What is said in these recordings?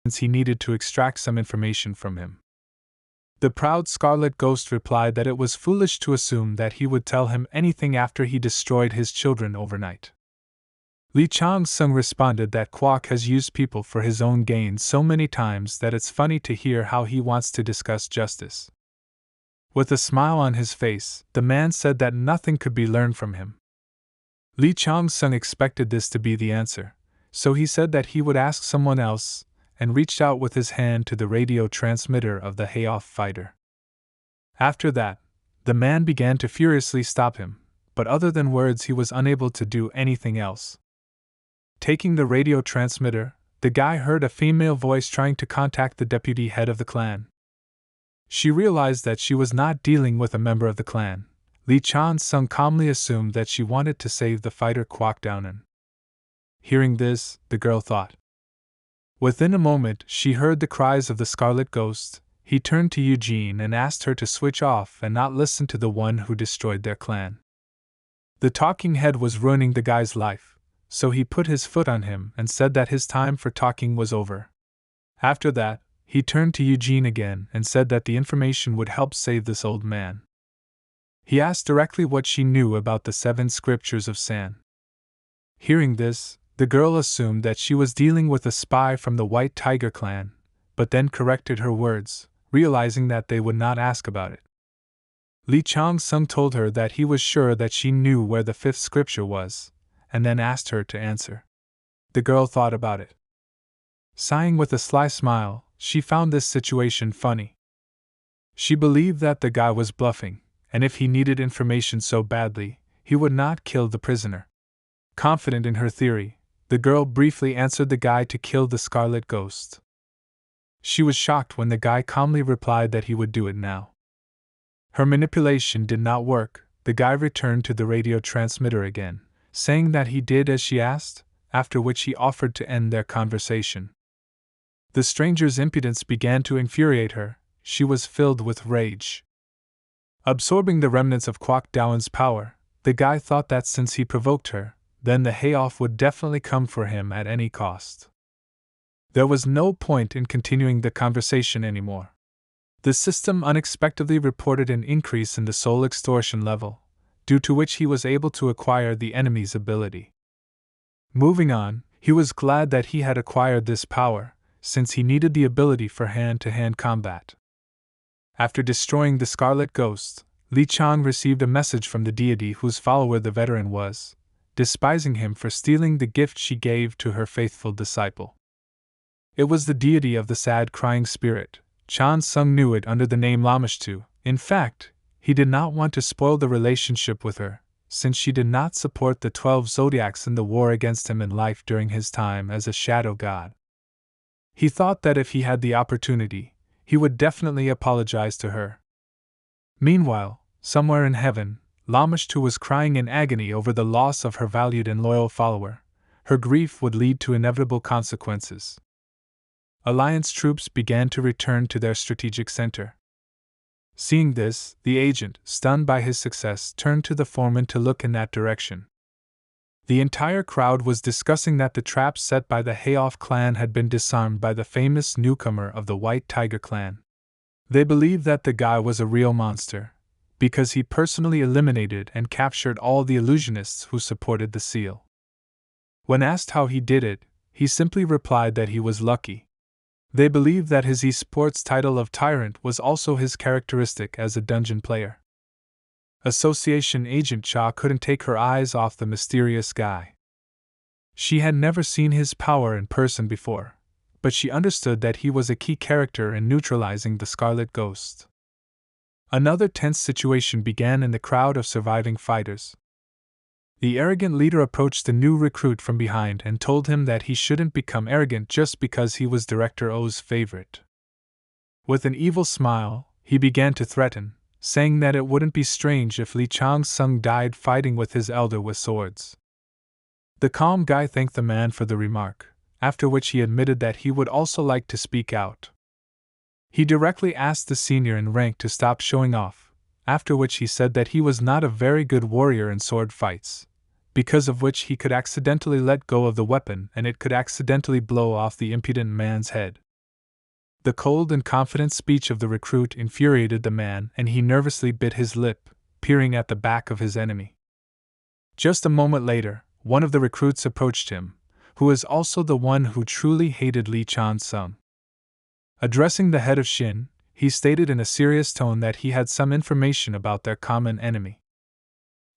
since he needed to extract some information from him. The proud Scarlet Ghost replied that it was foolish to assume that he would tell him anything after he destroyed his children overnight. Lee Chang-sung responded that Kwok has used people for his own gain so many times that it's funny to hear how he wants to discuss justice. With a smile on his face, the man said that nothing could be learned from him. Lee Chang-sung expected this to be the answer, so he said that he would ask someone else, and reached out with his hand to the radio transmitter of the Hayoff fighter. After that, the man began to furiously stop him, but other than words he was unable to do anything else. Taking the radio transmitter, the guy heard a female voice trying to contact the deputy head of the clan. She realized that she was not dealing with a member of the clan. Lee Chan-sung calmly assumed that she wanted to save the fighter Kwok Downan. Hearing this, the girl thought. Within a moment, she heard the cries of the Scarlet Ghost. He turned to Eugene and asked her to switch off and not listen to the one who destroyed their clan. The talking head was ruining the guy's life, so he put his foot on him and said that his time for talking was over. After that, he turned to Eugene again and said that the information would help save this old man. He asked directly what she knew about the 7 scriptures of San. Hearing this, the girl assumed that she was dealing with a spy from the White Tiger clan, but then corrected her words, realizing that they would not ask about it. Lee Chang-sung told her that he was sure that she knew where the 5th scripture was, and then asked her to answer. The girl thought about it. Sighing with a sly smile, she found this situation funny. She believed that the guy was bluffing, and if he needed information so badly, he would not kill the prisoner. Confident in her theory, the girl briefly answered the guy to kill the Scarlet Ghost. She was shocked when the guy calmly replied that he would do it now. Her manipulation did not work. The guy returned to the radio transmitter again, saying that he did as she asked, after which he offered to end their conversation. The stranger's impudence began to infuriate her. She was filled with rage. Absorbing the remnants of Kwok Dowan's power, the guy thought that since he provoked her, then the Hayoff would definitely come for him at any cost. There was no point in continuing the conversation anymore. The system unexpectedly reported an increase in the soul extortion level, due to which he was able to acquire the enemy's ability. Moving on, he was glad that he had acquired this power, since he needed the ability for hand-to-hand combat. After destroying the Scarlet Ghost, Li Chang received a message from the deity whose follower the veteran was, despising him for stealing the gift she gave to her faithful disciple. It was the deity of the sad crying spirit. Chan Sung knew it under the name Lamashtu. In fact, he did not want to spoil the relationship with her, since she did not support the 12 zodiacs in the war against him in life during his time as a shadow god. He thought that if he had the opportunity, he would definitely apologize to her. Meanwhile, somewhere in heaven, Lamashtu was crying in agony over the loss of her valued and loyal follower. Her grief would lead to inevitable consequences. Alliance troops began to return to their strategic center. Seeing this, the agent, stunned by his success, turned to the foreman to look in that direction. The entire crowd was discussing that the traps set by the Hayoff clan had been disarmed by the famous newcomer of the White Tiger clan. They believed that the guy was a real monster, because he personally eliminated and captured all the illusionists who supported the seal. When asked how he did it, he simply replied that he was lucky. They believed that his esports title of Tyrant was also his characteristic as a dungeon player. Association Agent Cha couldn't take her eyes off the mysterious guy. She had never seen his power in person before, but she understood that he was a key character in neutralizing the Scarlet Ghost. Another tense situation began in the crowd of surviving fighters. The arrogant leader approached the new recruit from behind and told him that he shouldn't become arrogant just because he was Director O's favorite. With an evil smile, he began to threaten, saying that it wouldn't be strange if Li Chang-sung died fighting with his elder with swords. The calm guy thanked the man for the remark, after which he admitted that he would also like to speak out. He directly asked the senior in rank to stop showing off, after which he said that he was not a very good warrior in sword fights, because of which he could accidentally let go of the weapon and it could accidentally blow off the impudent man's head. The cold and confident speech of the recruit infuriated the man, and he nervously bit his lip, peering at the back of his enemy. Just a moment later, one of the recruits approached him, who was also the one who truly hated Li Chan-sung. Addressing the head of Shin, he stated in a serious tone that he had some information about their common enemy.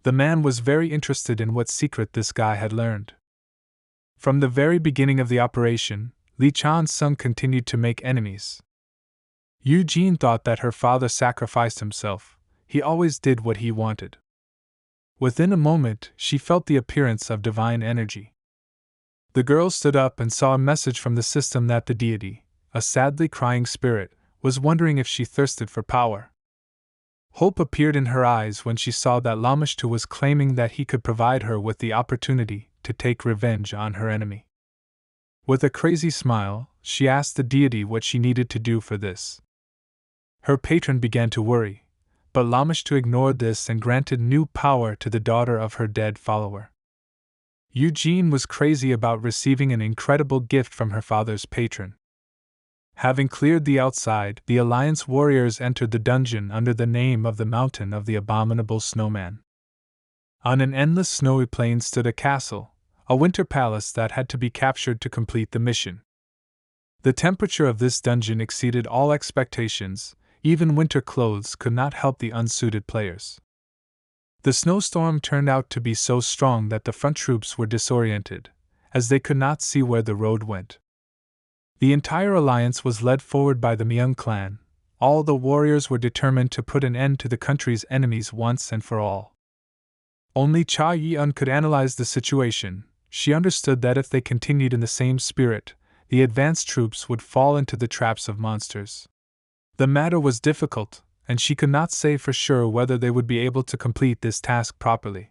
The man was very interested in what secret this guy had learned. From the very beginning of the operation, Li Chan-sung continued to make enemies. Eugene thought that her father sacrificed himself. He always did what he wanted. Within a moment, she felt the appearance of divine energy. The girl stood up and saw a message from the system that the deity, a sadly crying spirit, was wondering if she thirsted for power. Hope appeared in her eyes when she saw that Lamashtu was claiming that he could provide her with the opportunity to take revenge on her enemy. With a crazy smile, she asked the deity what she needed to do for this. Her patron began to worry, but Lamashtu ignored this and granted new power to the daughter of her dead follower. Eugene was crazy about receiving an incredible gift from her father's patron. Having cleared the outside, the Alliance warriors entered the dungeon under the name of the Mountain of the Abominable Snowman. On an endless snowy plain stood a castle, a winter palace that had to be captured to complete the mission. The temperature of this dungeon exceeded all expectations, even winter clothes could not help the unsuited players. The snowstorm turned out to be so strong that the front troops were disoriented, as they could not see where the road went. The entire alliance was led forward by the Myung clan. All the warriors were determined to put an end to the country's enemies once and for all. Only Cha Yi-un could analyze the situation. She understood that if they continued in the same spirit, the advanced troops would fall into the traps of monsters. The matter was difficult, and she could not say for sure whether they would be able to complete this task properly.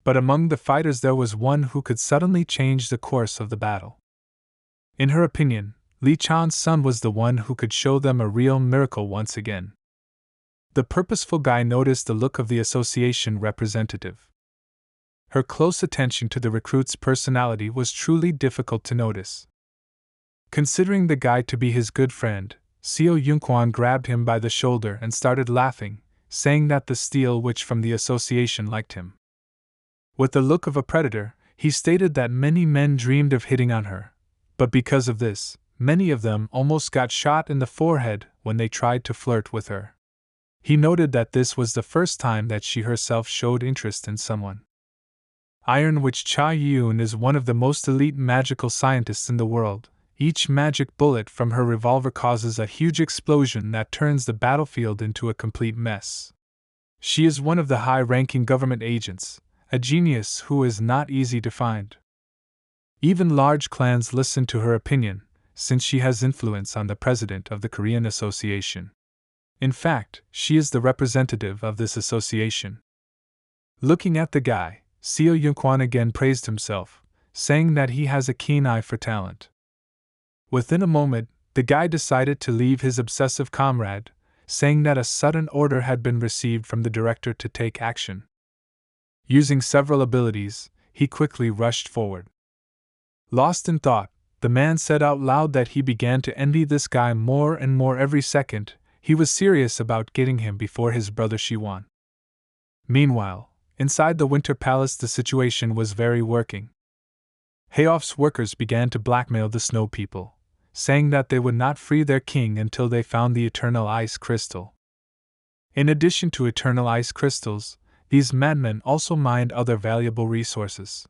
But among the fighters there was one who could suddenly change the course of the battle. In her opinion, Li Chan-sung was the one who could show them a real miracle once again. The purposeful guy noticed the look of the association representative. Her close attention to the recruit's personality was truly difficult to notice. Considering the guy to be his good friend, Seo Yunquan grabbed him by the shoulder and started laughing, saying that the steel witch from the association liked him. With the look of a predator, he stated that many men dreamed of hitting on her, but because of this, many of them almost got shot in the forehead when they tried to flirt with her. He noted that this was the first time that she herself showed interest in someone. Iron Witch Cha Yi-un is one of the most elite magical scientists in the world. Each magic bullet from her revolver causes a huge explosion that turns the battlefield into a complete mess. She is one of the high-ranking government agents, a genius who is not easy to find. Even large clans listen to her opinion, since she has influence on the president of the Korean Association. In fact, she is the representative of this association. Looking at the guy, Seo Yunquan again praised himself, saying that he has a keen eye for talent. Within a moment, the guy decided to leave his obsessive comrade, saying that a sudden order had been received from the director to take action. Using several abilities, he quickly rushed forward. Lost in thought, the man said out loud that he began to envy this guy more and more every second. He was serious about getting him before his brother Shiwan. Meanwhile, inside the Winter Palace the situation was very working. Hayoff's workers began to blackmail the Snow People, saying that they would not free their king until they found the Eternal Ice Crystal. In addition to Eternal Ice Crystals, these madmen also mined other valuable resources.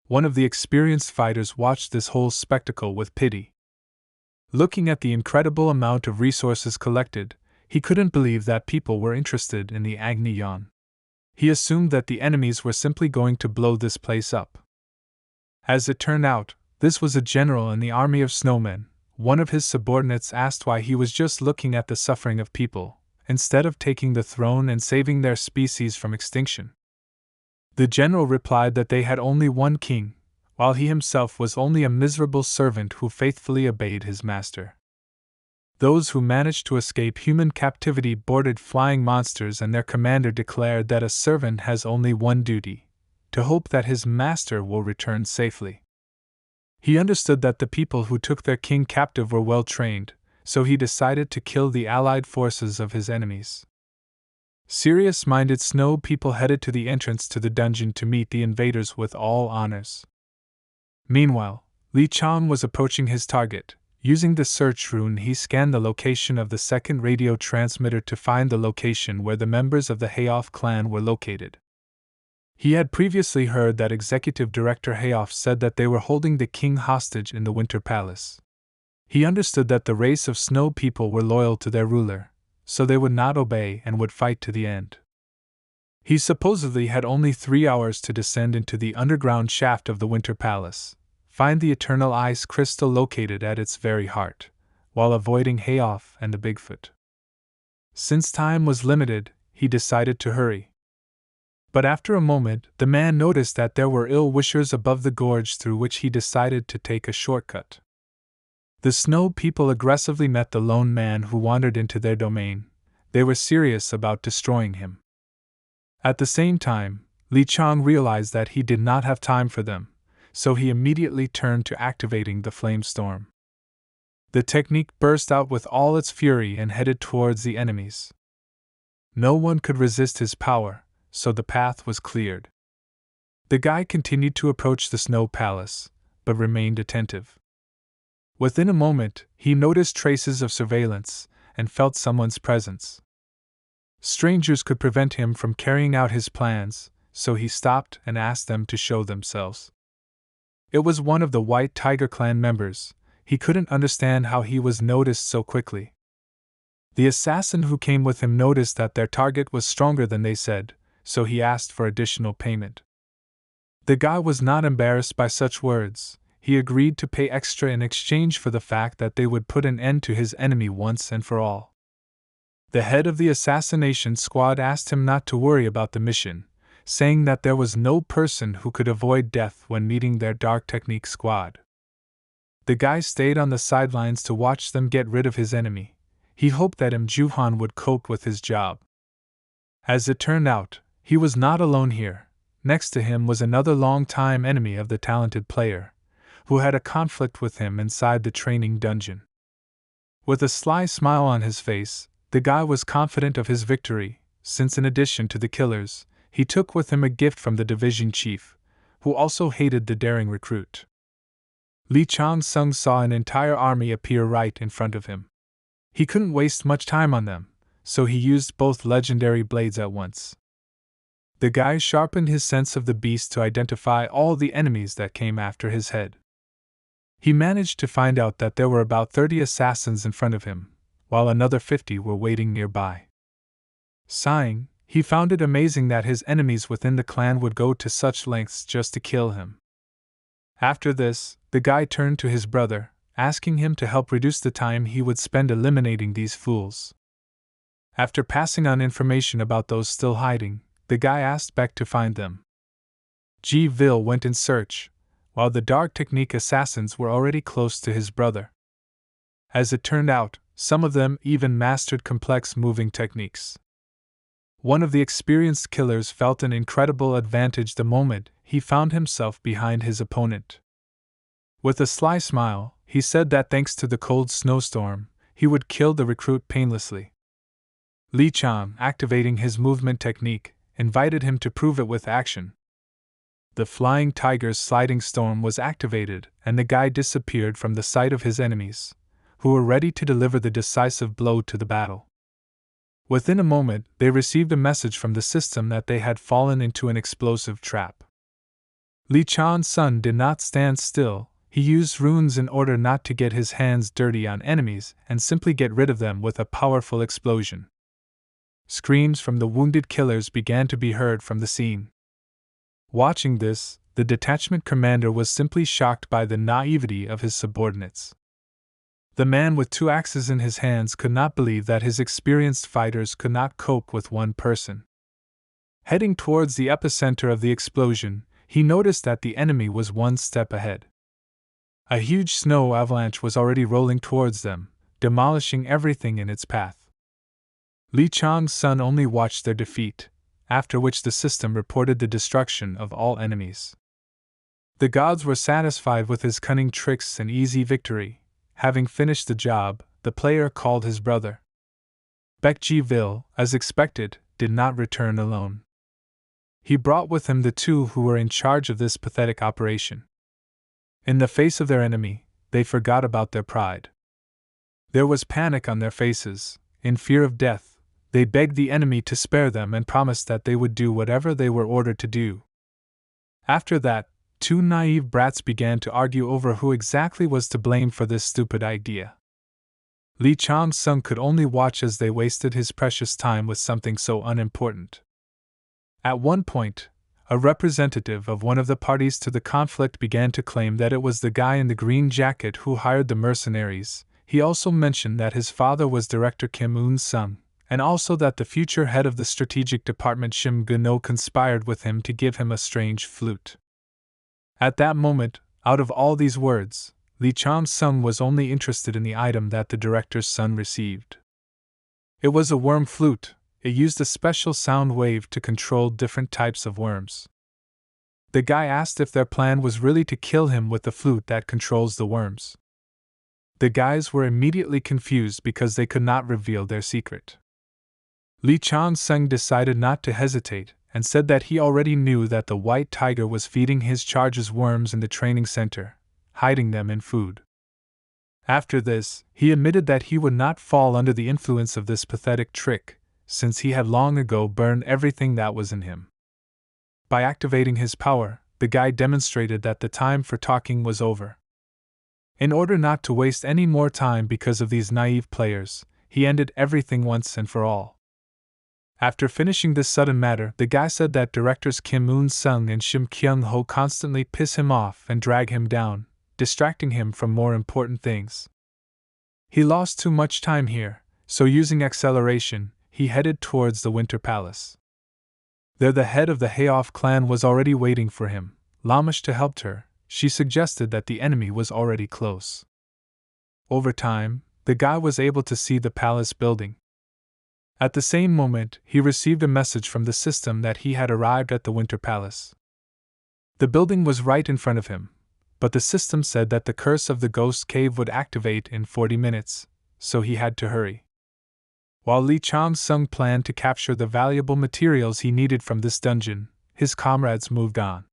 One of the experienced fighters watched this whole spectacle with pity. Looking at the incredible amount of resources collected, he couldn't believe that people were interested in the Agni Yon. He assumed that the enemies were simply going to blow this place up. As it turned out, this was a general in the army of snowmen. One of his subordinates asked why he was just looking at the suffering of people, instead of taking the throne and saving their species from extinction. The general replied that they had only one king, while he himself was only a miserable servant who faithfully obeyed his master. Those who managed to escape human captivity boarded flying monsters, and their commander declared that a servant has only one duty: to hope that his master will return safely. He understood that the people who took their king captive were well trained, so he decided to kill the allied forces of his enemies. Serious-minded snow people headed to the entrance to the dungeon to meet the invaders with all honors. Meanwhile, Li Chang was approaching his target. Using the search rune, he scanned the location of the second radio transmitter to find the location where the members of the Hayoff clan were located. He had previously heard that Executive Director Hayoff said that they were holding the king hostage in the Winter Palace. He understood that the race of snow people were loyal to their ruler, so they would not obey and would fight to the end. He supposedly had only 3 hours to descend into the underground shaft of the Winter Palace, find the eternal ice crystal located at its very heart, while avoiding Hayoff and the Bigfoot. Since time was limited, he decided to hurry. But after a moment, the man noticed that there were ill-wishers above the gorge, through which he decided to take a shortcut. The snow people aggressively met the lone man who wandered into their domain. They were serious about destroying him. At the same time, Li Chang realized that he did not have time for them, so he immediately turned to activating the flame storm. The technique burst out with all its fury and headed towards the enemies. No one could resist his power, so the path was cleared. The guy continued to approach the snow palace, but remained attentive. Within a moment, he noticed traces of surveillance and felt someone's presence. Strangers could prevent him from carrying out his plans, so he stopped and asked them to show themselves. It was one of the White Tiger clan members. He couldn't understand how he was noticed so quickly. The assassin who came with him noticed that their target was stronger than they said, so he asked for additional payment. The guy was not embarrassed by such words. He agreed to pay extra in exchange for the fact that they would put an end to his enemy once and for all. The head of the assassination squad asked him not to worry about the mission, saying that there was no person who could avoid death when meeting their dark technique squad. The guy stayed on the sidelines to watch them get rid of his enemy. He hoped that Juhan would cope with his job. As it turned out, he was not alone here. Next to him was another long-time enemy of the talented player, who had a conflict with him inside the training dungeon. With a sly smile on his face, the guy was confident of his victory, since in addition to the killers, he took with him a gift from the division chief, who also hated the daring recruit. Li Chang-sung saw an entire army appear right in front of him. He couldn't waste much time on them, so he used both legendary blades at once. The guy sharpened his sense of the beast to identify all the enemies that came after his head. He managed to find out that there were about 30 assassins in front of him, while another 50 were waiting nearby. Sighing, he found it amazing that his enemies within the clan would go to such lengths just to kill him. After this, the guy turned to his brother, asking him to help reduce the time he would spend eliminating these fools. After passing on information about those still hiding, the guy asked Beck to find them. Ji Vil went in search, while the dark technique assassins were already close to his brother. As it turned out, some of them even mastered complex moving techniques. One of the experienced killers felt an incredible advantage the moment he found himself behind his opponent. With a sly smile, he said that thanks to the cold snowstorm, he would kill the recruit painlessly. Li Chang, activating his movement technique, invited him to prove it with action. The Flying Tiger's sliding storm was activated, and the guy disappeared from the sight of his enemies, who were ready to deliver the decisive blow to the battle. Within a moment, they received a message from the system that they had fallen into an explosive trap. Li Chang's son did not stand still. He used runes in order not to get his hands dirty on enemies and simply get rid of them with a powerful explosion. Screams from the wounded killers began to be heard from the scene. Watching this, the detachment commander was simply shocked by the naivety of his subordinates. The man with 2 axes in his hands could not believe that his experienced fighters could not cope with one person. Heading towards the epicenter of the explosion, he noticed that the enemy was one step ahead. A huge snow avalanche was already rolling towards them, demolishing everything in its path. Li Chang's son only watched their defeat, after which the system reported the destruction of all enemies. The gods were satisfied with his cunning tricks and easy victory. Having finished the job, the player called his brother. Baekji-vil, as expected, did not return alone. He brought with him the two who were in charge of this pathetic operation. In the face of their enemy, they forgot about their pride. There was panic on their faces. In fear of death, they begged the enemy to spare them and promised that they would do whatever they were ordered to do. After that, two naive brats began to argue over who exactly was to blame for this stupid idea. Lee Chang-sung could only watch as they wasted his precious time with something so unimportant. At one point, a representative of one of the parties to the conflict began to claim that it was the guy in the green jacket who hired the mercenaries. He also mentioned that his father was Director Kim Un-sung, and also that the future head of the strategic department Shim Gun-no conspired with him to give him a strange flute. At that moment, out of all these words, Lee Chang-sung was only interested in the item that the director's son received. It was a worm flute. It used a special sound wave to control different types of worms. The guy asked if their plan was really to kill him with the flute that controls the worms. The guys were immediately confused because they could not reveal their secret. Lee Chang-sung decided not to hesitate and said that he already knew that the white tiger was feeding his charge's worms in the training center, hiding them in food. After this, he admitted that he would not fall under the influence of this pathetic trick, since he had long ago burned everything that was in him. By activating his power, the guy demonstrated that the time for talking was over. In order not to waste any more time because of these naive players, he ended everything once and for all. After finishing this sudden matter, the guy said that directors Kim Un-sung and Shim Kyung-ho constantly piss him off and drag him down, distracting him from more important things. He lost too much time here, so using acceleration, he headed towards the Winter Palace. There the head of the Hayoff clan was already waiting for him. Lamishta helped her. She suggested that the enemy was already close. Over time, the guy was able to see the palace building. At the same moment, he received a message from the system that he had arrived at the Winter Palace. The building was right in front of him, but the system said that the curse of the ghost cave would activate in 40 minutes, so he had to hurry. While Lee Chang-sung planned to capture the valuable materials he needed from this dungeon, his comrades moved on.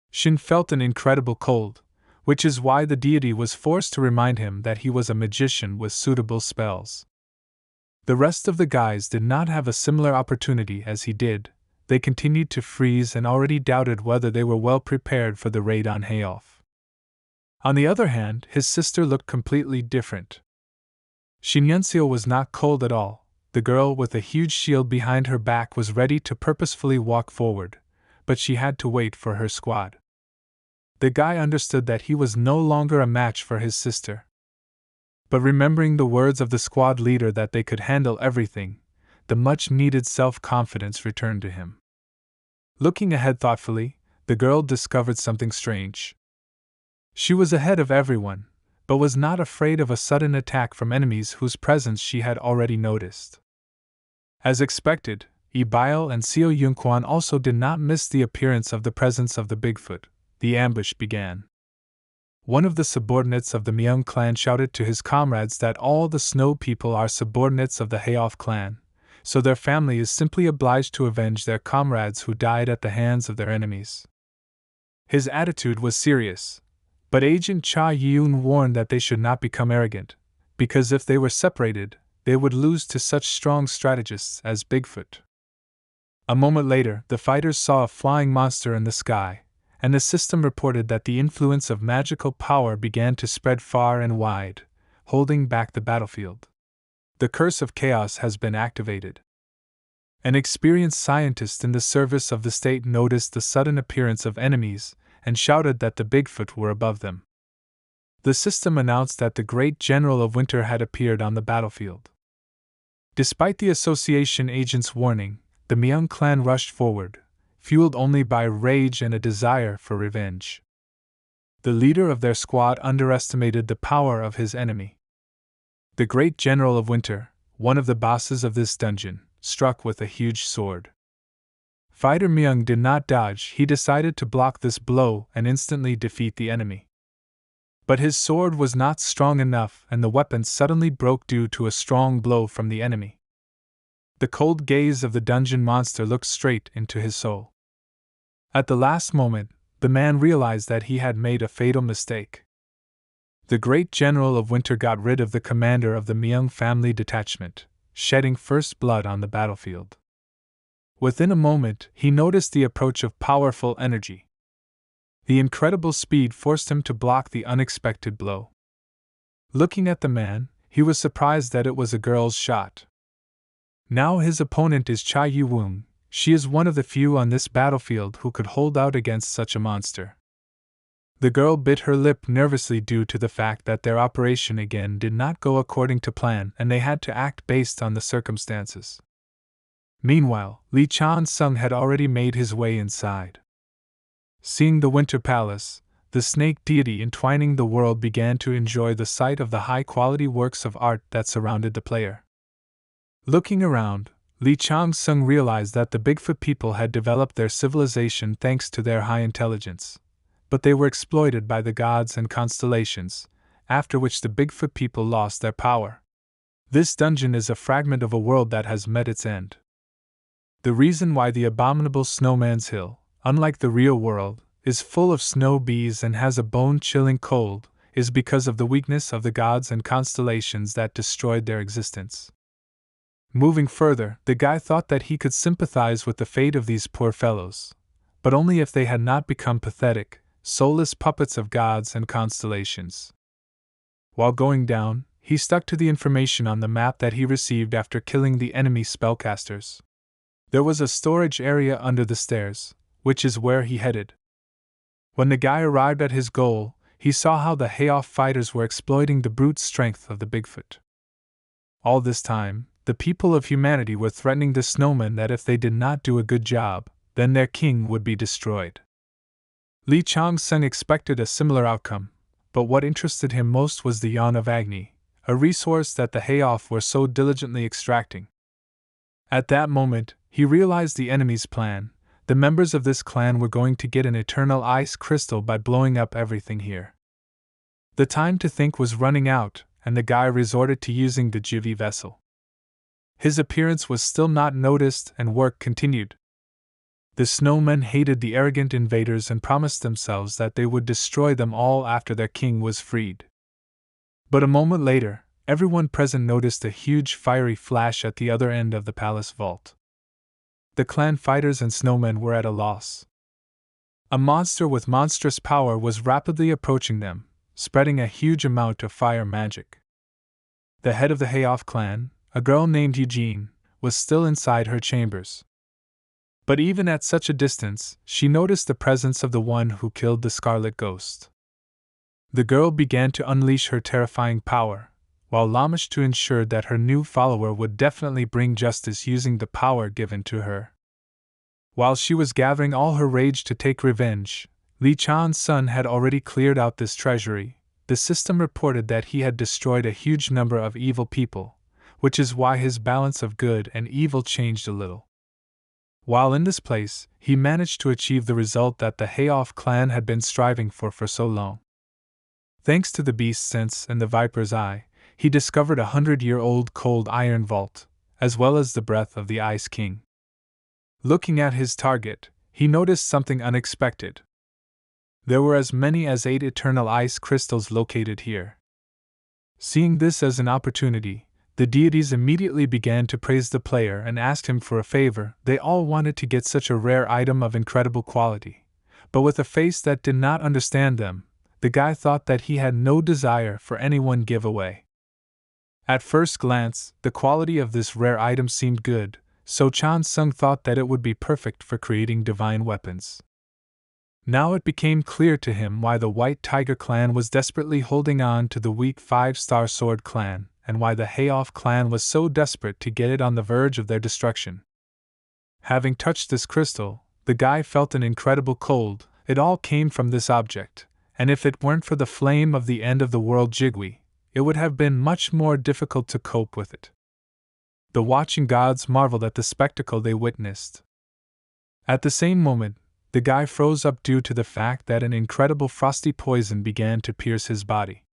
Shin felt an incredible cold, which is why the deity was forced to remind him that he was a magician with suitable spells. The rest of the guys did not have a similar opportunity as he did. They continued to freeze and already doubted whether they were well prepared for the raid on Hayoff. On the other hand, his sister looked completely different. Shin Yun-seo was not cold at all. The girl with a huge shield behind her back was ready to purposefully walk forward, but she had to wait for her squad. The guy understood that he was no longer a match for his sister. But remembering the words of the squad leader that they could handle everything, the much-needed self-confidence returned to him. Looking ahead thoughtfully, the girl discovered something strange. She was ahead of everyone, but was not afraid of a sudden attack from enemies whose presence she had already noticed. As expected, Ibile and Seo Yun-kwan also did not miss the appearance of the presence of the Bigfoot. The ambush began. One of the subordinates of the Myung clan shouted to his comrades that all the Snow people are subordinates of the Hayoff clan, so their family is simply obliged to avenge their comrades who died at the hands of their enemies. His attitude was serious, but Agent Cha Yoon warned that they should not become arrogant, because if they were separated, they would lose to such strong strategists as Bigfoot. A moment later, the fighters saw a flying monster in the sky, and the system reported that the influence of magical power began to spread far and wide, holding back the battlefield. The curse of chaos has been activated. An experienced scientist in the service of the state noticed the sudden appearance of enemies and shouted that the Bigfoot were above them. The system announced that the great general of winter had appeared on the battlefield. Despite the association agent's warning, the Myung clan rushed forward, fueled only by rage and a desire for revenge. The leader of their squad underestimated the power of his enemy. The great general of winter, one of the bosses of this dungeon, struck with a huge sword. Fighter Myung did not dodge, he decided to block this blow and instantly defeat the enemy. But his sword was not strong enough and the weapon suddenly broke due to a strong blow from the enemy. The cold gaze of the dungeon monster looked straight into his soul. At the last moment, the man realized that he had made a fatal mistake. The great general of winter got rid of the commander of the Myung family detachment, shedding first blood on the battlefield. Within a moment, he noticed the approach of powerful energy. The incredible speed forced him to block the unexpected blow. Looking at the man, he was surprised that it was a girl's shot. Now his opponent is Cha Yu-woon. She is one of the few on this battlefield who could hold out against such a monster. The girl bit her lip nervously due to the fact that their operation again did not go according to plan and they had to act based on the circumstances. Meanwhile, Lee Chan-sung had already made his way inside. Seeing the Winter Palace, the snake deity entwining the world began to enjoy the sight of the high-quality works of art that surrounded the player. Looking around, Lee Chang-sung realized that the Bigfoot people had developed their civilization thanks to their high intelligence, but they were exploited by the gods and constellations, after which the Bigfoot people lost their power. This dungeon is a fragment of a world that has met its end. The reason why the abominable Snowman's Hill, unlike the real world, is full of snow bees and has a bone-chilling cold, is because of the weakness of the gods and constellations that destroyed their existence. Moving further, the guy thought that he could sympathize with the fate of these poor fellows, but only if they had not become pathetic, soulless puppets of gods and constellations. While going down, he stuck to the information on the map that he received after killing the enemy spellcasters. There was a storage area under the stairs, which is where he headed. When the guy arrived at his goal, he saw how the Hayoff fighters were exploiting the brute strength of the Bigfoot. All this time, the people of humanity were threatening the snowmen that if they did not do a good job, then their king would be destroyed. Lee Chang-sung expected a similar outcome, but what interested him most was the Yawn of Agni, a resource that the Hayoff were so diligently extracting. At that moment, he realized the enemy's plan. The members of this clan were going to get an eternal ice crystal by blowing up everything here. The time to think was running out, and the guy resorted to using the Jivi vessel. His appearance was still not noticed and work continued. The snowmen hated the arrogant invaders and promised themselves that they would destroy them all after their king was freed. But a moment later, everyone present noticed a huge fiery flash at the other end of the palace vault. The clan fighters and snowmen were at a loss. A monster with monstrous power was rapidly approaching them, spreading a huge amount of fire magic. The head of the Hayoff clan, a girl named Eugene, was still inside her chambers. But even at such a distance, she noticed the presence of the one who killed the Scarlet Ghost. The girl began to unleash her terrifying power, while Lamish to ensure that her new follower would definitely bring justice using the power given to her. While she was gathering all her rage to take revenge, Lee Chan-sun had already cleared out this treasury. The system reported that he had destroyed a huge number of evil people, which is why his balance of good and evil changed a little. While in this place, he managed to achieve the result that the Hayoff clan had been striving for so long. Thanks to the beast's sense and the viper's eye, he discovered a 100-year-old cold iron vault, as well as the breath of the Ice King. Looking at his target, he noticed something unexpected. There were as many as 8 eternal ice crystals located here. Seeing this as an opportunity, the deities immediately began to praise the player and asked him for a favor. They all wanted to get such a rare item of incredible quality, but with a face that did not understand them, the guy thought that he had no desire for any one giveaway. At first glance, the quality of this rare item seemed good, so Chan-sung thought that it would be perfect for creating divine weapons. Now it became clear to him why the White Tiger clan was desperately holding on to the weak 5-star Sword clan, and why the Hayoff clan was so desperate to get it on the verge of their destruction. Having touched this crystal, the guy felt an incredible cold. It all came from this object, and if it weren't for the flame of the end of the world Jigwi, it would have been much more difficult to cope with it. The watching gods marveled at the spectacle they witnessed. At the same moment, the guy froze up due to the fact that an incredible frosty poison began to pierce his body.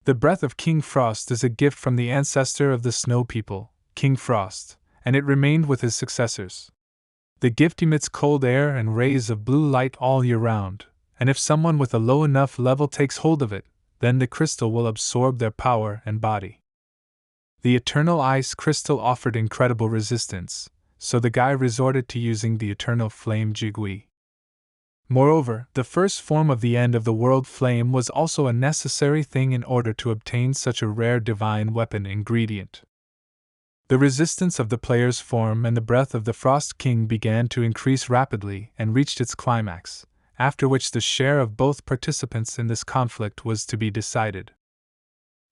The breath of King Frost is a gift from the ancestor of the Snow People, King Frost, and it remained with his successors. The gift emits cold air and rays of blue light all year round, and if someone with a low enough level takes hold of it, then the crystal will absorb their power and body. The eternal ice crystal offered incredible resistance, so the guy resorted to using the eternal flame Jigui. Moreover, the first form of the end of the world flame was also a necessary thing in order to obtain such a rare divine weapon ingredient. The resistance of the player's form and the breath of the Frost King began to increase rapidly and reached its climax, after which the share of both participants in this conflict was to be decided.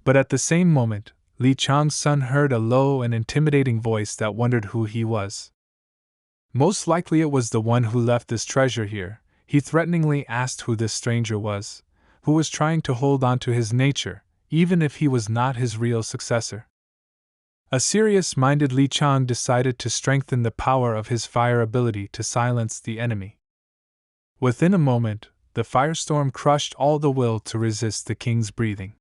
But at the same moment, Li Chang's son heard a low and intimidating voice that wondered who he was. Most likely it was the one who left this treasure here. He threateningly asked who this stranger was, who was trying to hold on to his nature, even if he was not his real successor. A serious-minded Li Chang decided to strengthen the power of his fire ability to silence the enemy. Within a moment, the firestorm crushed all the will to resist the king's breathing.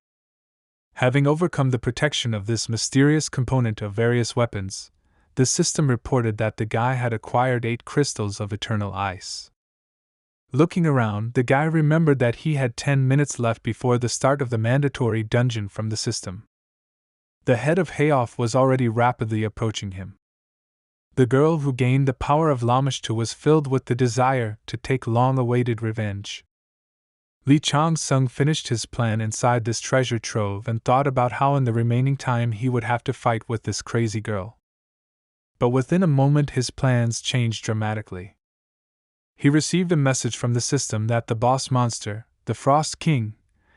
Having overcome the protection of this mysterious component of various weapons, the system reported that the guy had acquired 8 crystals of eternal ice. Looking around, the guy remembered that he had 10 minutes left before the start of the mandatory dungeon from the system. The head of Hayoff was already rapidly approaching him. The girl who gained the power of Lamashtu was filled with the desire to take long-awaited revenge. Li Changsung finished his plan inside this treasure trove and thought about how in the remaining time he would have to fight with this crazy girl. But within a moment his plans changed dramatically. He received a message from the system that the boss monster, the Frost King,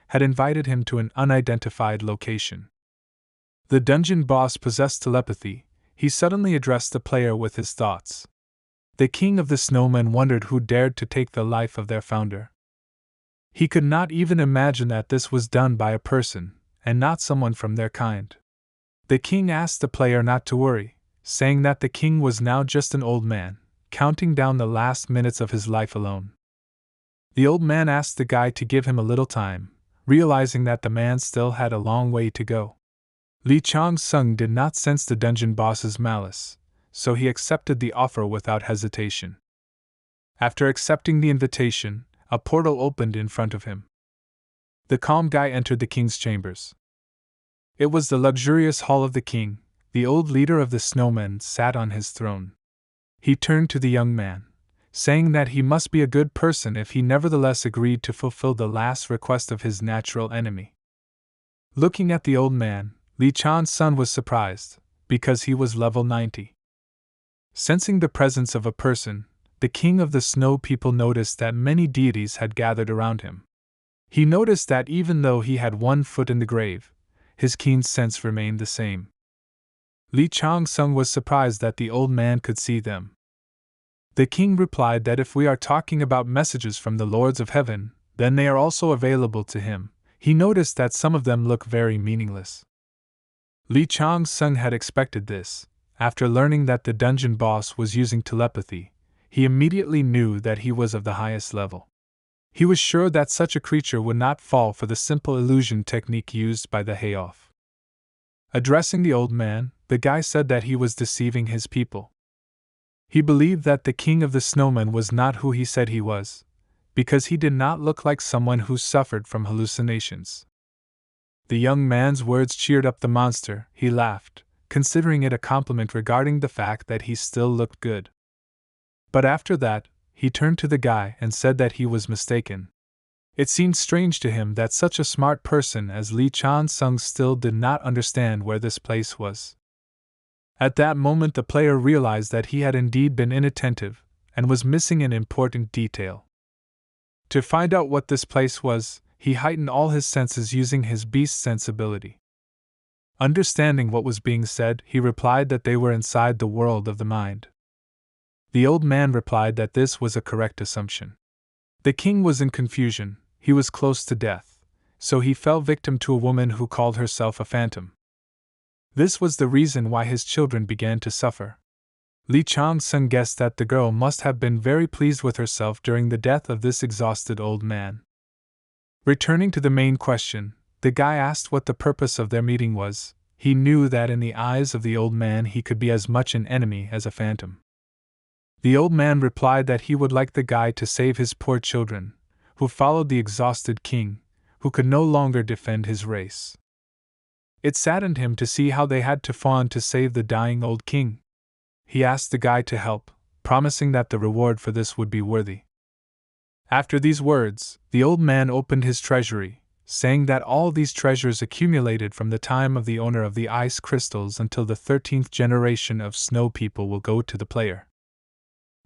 had invited him to an unidentified location. The dungeon boss possessed telepathy. He suddenly addressed the player with his thoughts. The king of the snowmen wondered who dared to take the life of their founder. He could not even imagine that this was done by a person, and not someone from their kind. The king asked the player not to worry, saying that the king was now just an old man, counting down the last minutes of his life alone. The old man asked the guy to give him a little time, realizing that the man still had a long way to go. Li Changsung did not sense the dungeon boss's malice, so he accepted the offer without hesitation. After accepting the invitation, a portal opened in front of him. The calm guy entered the king's chambers. It was the luxurious hall of the king. The old leader of the snowmen sat on his throne. He turned to the young man, saying that he must be a good person if he nevertheless agreed to fulfill the last request of his natural enemy. Looking at the old man, Li Chan's son was surprised, because he was level 90. Sensing the presence of a person, the king of the snow people noticed that many deities had gathered around him. He noticed that even though he had 1 foot in the grave, his keen sense remained the same. Li Changsung was surprised that the old man could see them. The king replied that if we are talking about messages from the lords of heaven, then they are also available to him. He noticed that some of them look very meaningless. Li Changsung had expected this. After learning that the dungeon boss was using telepathy, he immediately knew that he was of the highest level. He was sure that such a creature would not fall for the simple illusion technique used by the Hayoff. Addressing the old man, the guy said that he was deceiving his people. He believed that the king of the snowmen was not who he said he was, because he did not look like someone who suffered from hallucinations. The young man's words cheered up the monster. He laughed, considering it a compliment regarding the fact that he still looked good. But after that, he turned to the guy and said that he was mistaken. It seemed strange to him that such a smart person as Li Chansung still did not understand where this place was. At that moment the player realized that he had indeed been inattentive, and was missing an important detail. To find out what this place was, he heightened all his senses using his beast sensibility. Understanding what was being said, he replied that they were inside the world of the mind. The old man replied that this was a correct assumption. The king was in confusion. He was close to death, so he fell victim to a woman who called herself a phantom. This was the reason why his children began to suffer. Li Chang-sung guessed that the girl must have been very pleased with herself during the death of this exhausted old man. Returning to the main question, the guy asked what the purpose of their meeting was. He knew that in the eyes of the old man he could be as much an enemy as a phantom. The old man replied that he would like the guy to save his poor children, who followed the exhausted king, who could no longer defend his race. It saddened him to see how they had to fawn to save the dying old king. He asked the guy to help, promising that the reward for this would be worthy. After these words, the old man opened his treasury, saying that all these treasures accumulated from the time of the owner of the ice crystals until the 13th generation of snow people will go to the player.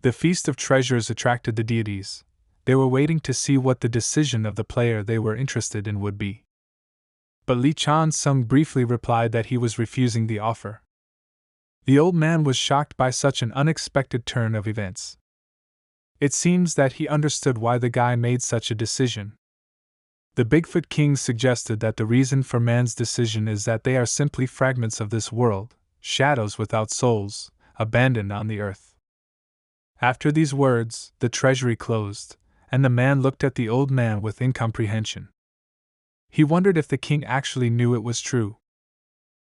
The Feast of Treasures attracted the deities. They were waiting to see what the decision of the player they were interested in would be. But Li Chang-sung briefly replied that he was refusing the offer. The old man was shocked by such an unexpected turn of events. It seems that he understood why the guy made such a decision. The Bigfoot King suggested that the reason for man's decision is that they are simply fragments of this world, shadows without souls, abandoned on the earth. After these words, the treasury closed, and the man looked at the old man with incomprehension. He wondered if the king actually knew it was true.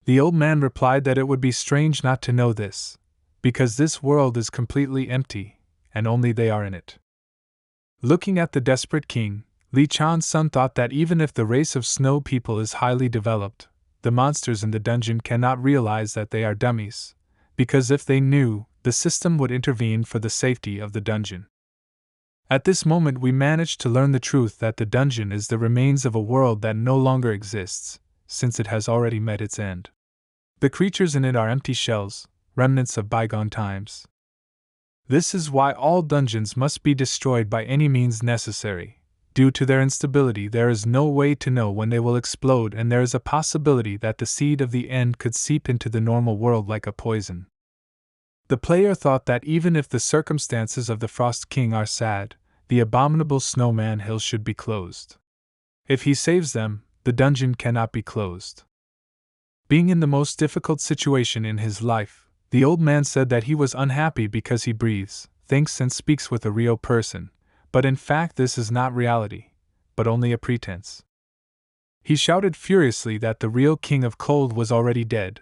The old man replied that it would be strange not to know this, because this world is completely empty, and only they are in it. Looking at the desperate king, Li Chang-sung thought that even if the race of snow people is highly developed, the monsters in the dungeon cannot realize that they are dummies, because if they knew, the system would intervene for the safety of the dungeon. At this moment we managed to learn the truth that the dungeon is the remains of a world that no longer exists, since it has already met its end. The creatures in it are empty shells, remnants of bygone times. This is why all dungeons must be destroyed by any means necessary. Due to their instability, there is no way to know when they will explode, and there is a possibility that the seed of the end could seep into the normal world like a poison. The player thought that even if the circumstances of the Frost King are sad, the abominable Snowman Hill should be closed. If he saves them, the dungeon cannot be closed. Being in the most difficult situation in his life, the old man said that he was unhappy because he breathes, thinks and speaks with a real person, but in fact this is not reality, but only a pretense. He shouted furiously that the real King of Cold was already dead.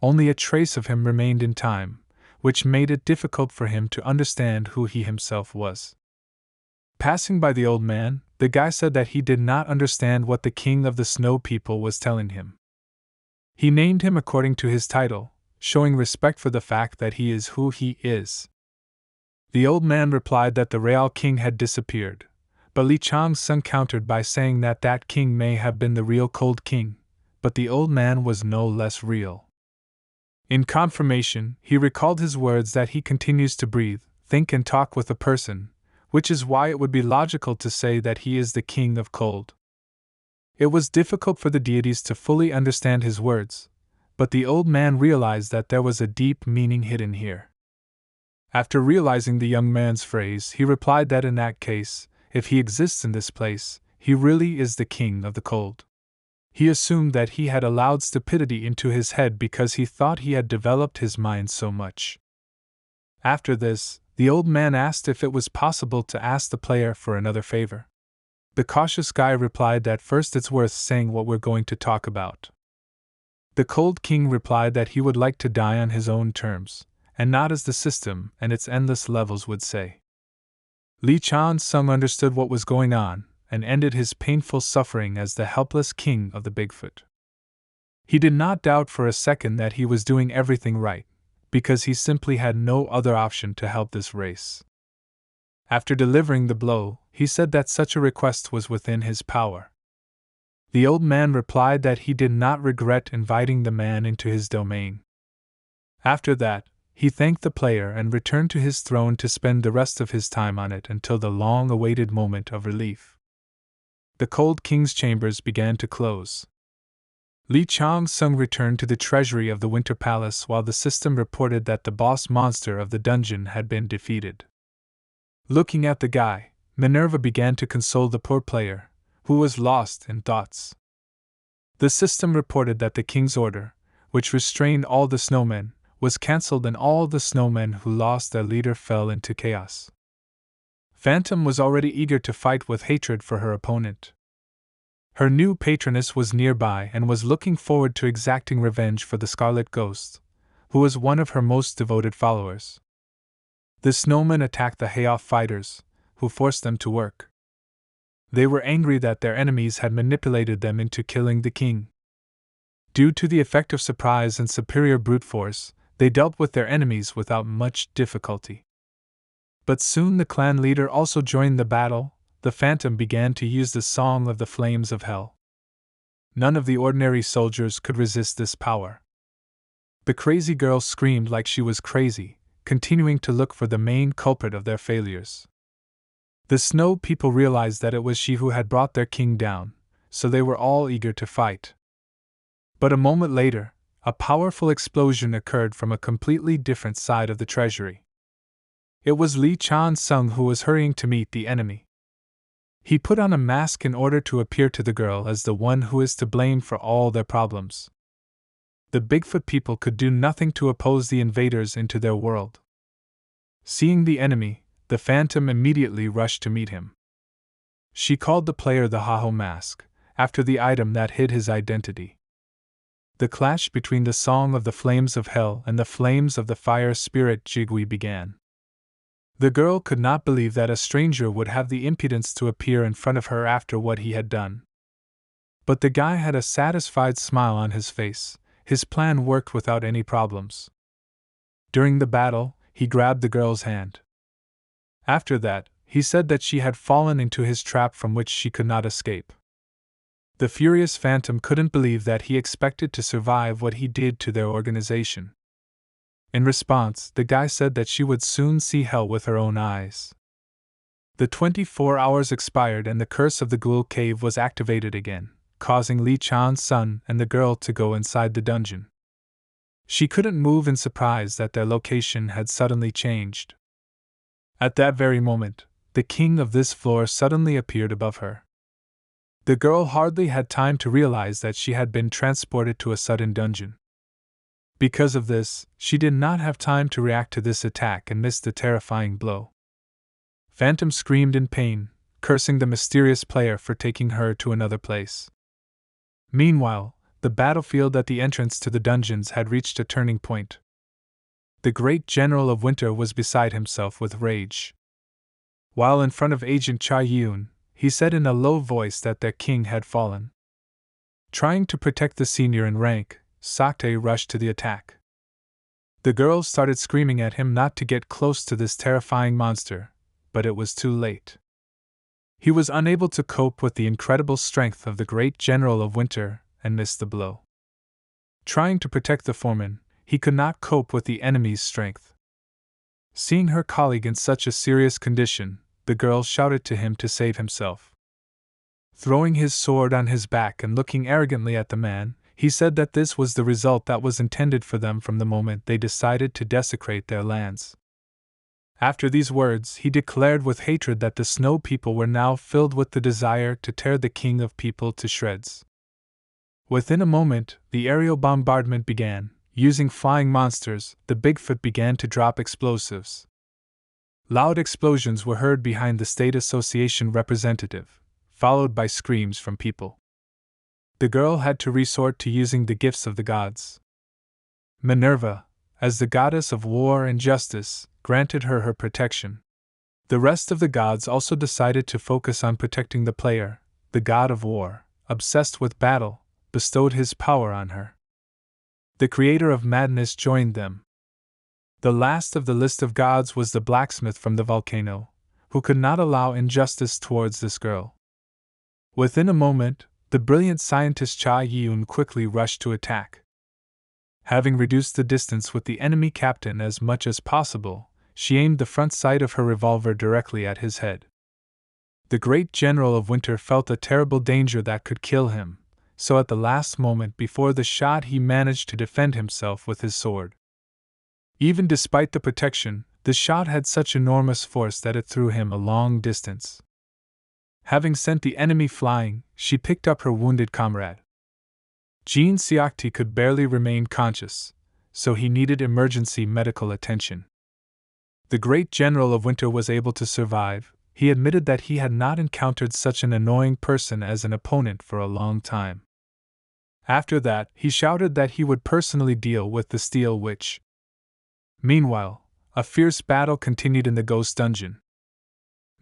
Only a trace of him remained in time, which made it difficult for him to understand who he himself was. Passing by the old man, the guy said that he did not understand what the king of the snow people was telling him. He named him according to his title, showing respect for the fact that he is who he is. The old man replied that the real king had disappeared, but Li Chang-sung countered by saying that that king may have been the real Cold King, but the old man was no less real. In confirmation, he recalled his words that he continues to breathe, think and talk with a person, which is why it would be logical to say that he is the King of Cold. It was difficult for the deities to fully understand his words, but the old man realized that there was a deep meaning hidden here. After realizing the young man's phrase, he replied that in that case, if he exists in this place, he really is the King of the Cold. He assumed that he had allowed stupidity into his head because he thought he had developed his mind so much. After this, the old man asked if it was possible to ask the player for another favor. The cautious guy replied that first it's worth saying what we're going to talk about. The Cold King replied that he would like to die on his own terms, and not as the system and its endless levels would say. Li Chang-sung understood what was going on, and ended his painful suffering as the helpless king of the Bigfoot. He did not doubt for a second that he was doing everything right, because he simply had no other option to help this race. After delivering the blow, he said that such a request was within his power. The old man replied that he did not regret inviting the man into his domain. After that, he thanked the player and returned to his throne to spend the rest of his time on it until the long-awaited moment of relief. The Cold King's chambers began to close. Li Chang-sung returned to the treasury of the Winter Palace while the system reported that the boss monster of the dungeon had been defeated. Looking at the guy, Minerva began to console the poor player, who was lost in thoughts. The system reported that the king's order, which restrained all the snowmen, was cancelled and all the snowmen who lost their leader fell into chaos. Phantom was already eager to fight with hatred for her opponent. Her new patroness was nearby and was looking forward to exacting revenge for the Scarlet Ghost, who was one of her most devoted followers. The snowmen attacked the Hayoff fighters, who forced them to work. They were angry that their enemies had manipulated them into killing the king. Due to the effect of surprise and superior brute force, they dealt with their enemies without much difficulty. But soon the clan leader also joined the battle. The Phantom began to use the Song of the Flames of Hell. None of the ordinary soldiers could resist this power. The crazy girl screamed like she was crazy, continuing to look for the main culprit of their failures. The Snow people realized that it was she who had brought their king down, so they were all eager to fight. But a moment later, a powerful explosion occurred from a completely different side of the treasury. It was Li Chan-sung who was hurrying to meet the enemy. He put on a mask in order to appear to the girl as the one who is to blame for all their problems. The Bigfoot people could do nothing to oppose the invaders into their world. Seeing the enemy, the Phantom immediately rushed to meet him. She called the player the Haho Mask, after the item that hid his identity. The clash between the Song of the Flames of Hell and the Flames of the Fire Spirit Jigui began. The girl could not believe that a stranger would have the impudence to appear in front of her after what he had done. But the guy had a satisfied smile on his face. His plan worked without any problems. During the battle, he grabbed the girl's hand. After that, he said that she had fallen into his trap from which she could not escape. The furious Phantom couldn't believe that he expected to survive what he did to their organization. In response, the guy said that she would soon see hell with her own eyes. The 24 hours expired and the curse of the Ghoul Cave was activated again, causing Li Chan-sun and the girl to go inside the dungeon. She couldn't move in surprise that their location had suddenly changed. At that very moment, the king of this floor suddenly appeared above her. The girl hardly had time to realize that she had been transported to a sudden dungeon. Because of this, she did not have time to react to this attack and missed the terrifying blow. Phantom screamed in pain, cursing the mysterious player for taking her to another place. Meanwhile, the battlefield at the entrance to the dungeons had reached a turning point. The great general of Winter was beside himself with rage. While in front of Agent Cha Yun, he said in a low voice that their king had fallen. Trying to protect the senior in rank, Sakte rushed to the attack. The girls started screaming at him not to get close to this terrifying monster, but it was too late. He was unable to cope with the incredible strength of the great general of Winter and missed the blow. Trying to protect the foreman, he could not cope with the enemy's strength. Seeing her colleague in such a serious condition, the girl shouted to him to save himself. Throwing his sword on his back and looking arrogantly at the man, he said that this was the result that was intended for them from the moment they decided to desecrate their lands. After these words, he declared with hatred that the Snow people were now filled with the desire to tear the king of people to shreds. Within a moment, the aerial bombardment began. Using flying monsters, the Bigfoot began to drop explosives. Loud explosions were heard behind the State Association representative, followed by screams from people. The girl had to resort to using the gifts of the gods. Minerva, as the goddess of war and justice, granted her protection. The rest of the gods also decided to focus on protecting the player. The god of war, obsessed with battle, bestowed his power on her. The creator of madness joined them. The last of the list of gods was the blacksmith from the volcano, who could not allow injustice towards this girl. Within a moment, the brilliant scientist Cha Yun quickly rushed to attack. Having reduced the distance with the enemy captain as much as possible, she aimed the front sight of her revolver directly at his head. The great general of Winter felt a terrible danger that could kill him, so at the last moment before the shot he managed to defend himself with his sword. Even despite the protection, the shot had such enormous force that it threw him a long distance. Having sent the enemy flying, she picked up her wounded comrade. Jean Siakti could barely remain conscious, so he needed emergency medical attention. The great general of winter was able to survive. He admitted that he had not encountered such an annoying person as an opponent for a long time. After that, he shouted that he would personally deal with the Steel Witch. Meanwhile, a fierce battle continued in the ghost dungeon.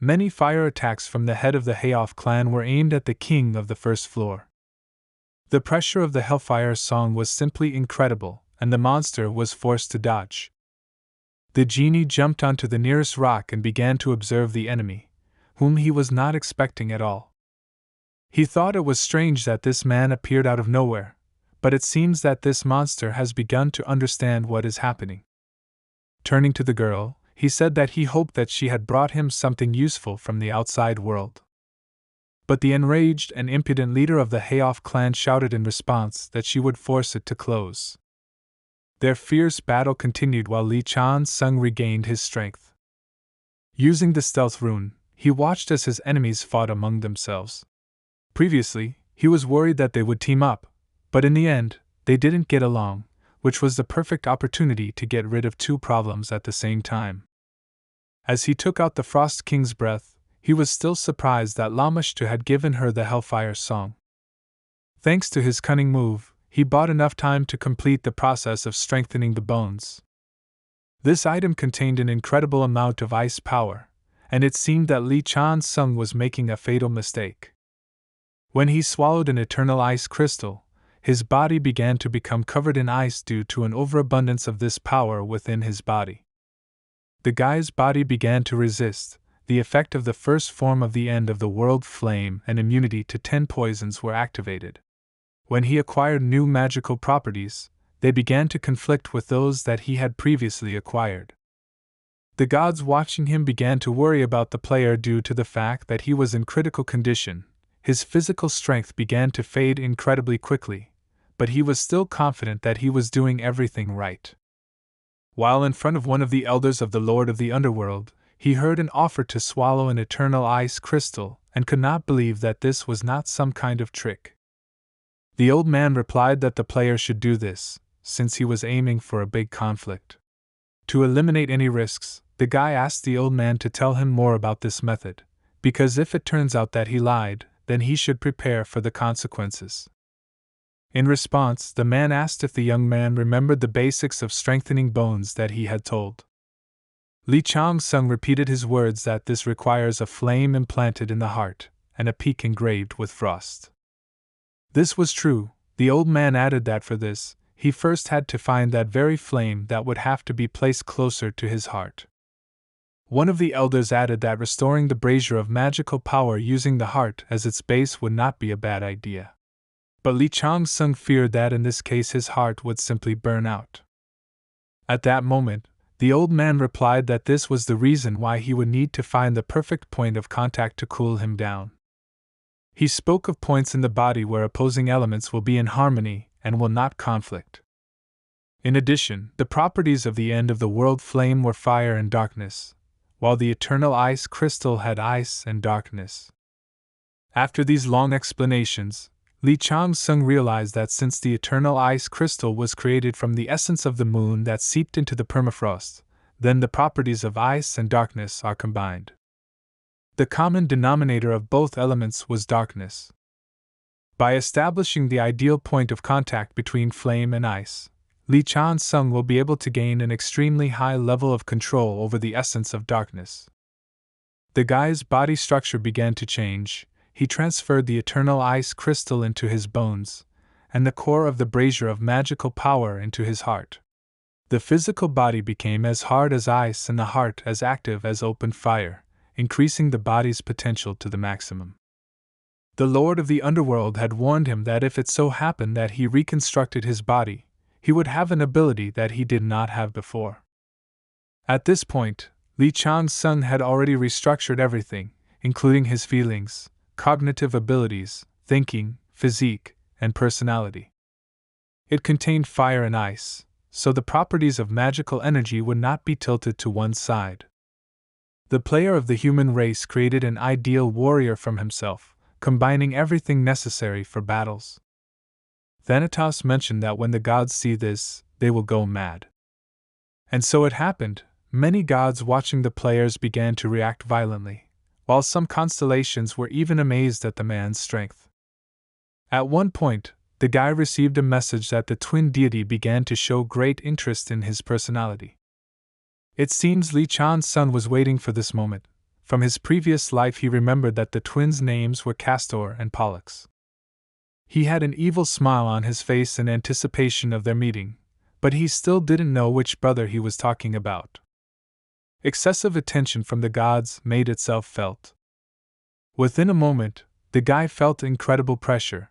Many fire attacks from the head of the Hayoff clan were aimed at the king of the first floor. The pressure of the Hellfire Song was simply incredible, and the monster was forced to dodge. The genie jumped onto the nearest rock and began to observe the enemy, whom he was not expecting at all. He thought it was strange that this man appeared out of nowhere, but it seems that this monster has begun to understand what is happening. Turning to the girl, he said that he hoped that she had brought him something useful from the outside world. But the enraged and impudent leader of the Hayoff clan shouted in response that she would force it to close. Their fierce battle continued while Li Chan-sung regained his strength. Using the stealth rune, he watched as his enemies fought among themselves. Previously, he was worried that they would team up, but in the end, they didn't get along, which was the perfect opportunity to get rid of two problems at the same time. As he took out the Frost King's breath, he was still surprised that Lamashtu had given her the Hellfire Song. Thanks to his cunning move, he bought enough time to complete the process of strengthening the bones. This item contained an incredible amount of ice power, and it seemed that Li Chan-sung was making a fatal mistake. When he swallowed an eternal ice crystal, his body began to become covered in ice due to an overabundance of this power within his body. The guy's body began to resist. The effect of the first form of the end of the world flame and immunity to 10 poisons were activated. When he acquired new magical properties, they began to conflict with those that he had previously acquired. The gods watching him began to worry about the player due to the fact that he was in critical condition. His physical strength began to fade incredibly quickly, but he was still confident that he was doing everything right. While in front of one of the elders of the Lord of the Underworld, he heard an offer to swallow an eternal ice crystal and could not believe that this was not some kind of trick. The old man replied that the player should do this, since he was aiming for a big conflict. To eliminate any risks, the guy asked the old man to tell him more about this method, because if it turns out that he lied, then he should prepare for the consequences. In response, the man asked if the young man remembered the basics of strengthening bones that he had told. Li Chan-sung repeated his words that this requires a flame implanted in the heart, and a peak engraved with frost. This was true. The old man added that for this, he first had to find that very flame that would have to be placed closer to his heart. One of the elders added that restoring the brazier of magical power using the heart as its base would not be a bad idea. But Li Chan-sung feared that in this case his heart would simply burn out. At that moment, the old man replied that this was the reason why he would need to find the perfect point of contact to cool him down. He spoke of points in the body where opposing elements will be in harmony and will not conflict. In addition, the properties of the end of the world flame were fire and darkness, while the eternal ice crystal had ice and darkness. After these long explanations, Li Chan-sung realized that since the eternal ice crystal was created from the essence of the moon that seeped into the permafrost, then the properties of ice and darkness are combined. The common denominator of both elements was darkness. By establishing the ideal point of contact between flame and ice, Li Chan-sung will be able to gain an extremely high level of control over the essence of darkness. The guy's body structure began to change. He transferred the eternal ice crystal into his bones, and the core of the brazier of magical power into his heart. The physical body became as hard as ice and the heart as active as open fire, increasing the body's potential to the maximum. The Lord of the Underworld had warned him that if it so happened that he reconstructed his body, he would have an ability that he did not have before. At this point, Li Chan-sung had already restructured everything, including his feelings, cognitive abilities, thinking, physique, and personality. It contained fire and ice, so the properties of magical energy would not be tilted to one side. The player of the human race created an ideal warrior from himself, combining everything necessary for battles. Thanatos mentioned that when the gods see this, they will go mad. And so it happened. Many gods watching the players began to react violently, while some constellations were even amazed at the man's strength. At one point, the guy received a message that the twin deity began to show great interest in his personality. It seems Li Chan's son was waiting for this moment. From his previous life, he remembered that the twins' names were Castor and Pollux. He had an evil smile on his face in anticipation of their meeting, but he still didn't know which brother he was talking about. Excessive attention from the gods made itself felt. Within a moment, the guy felt incredible pressure,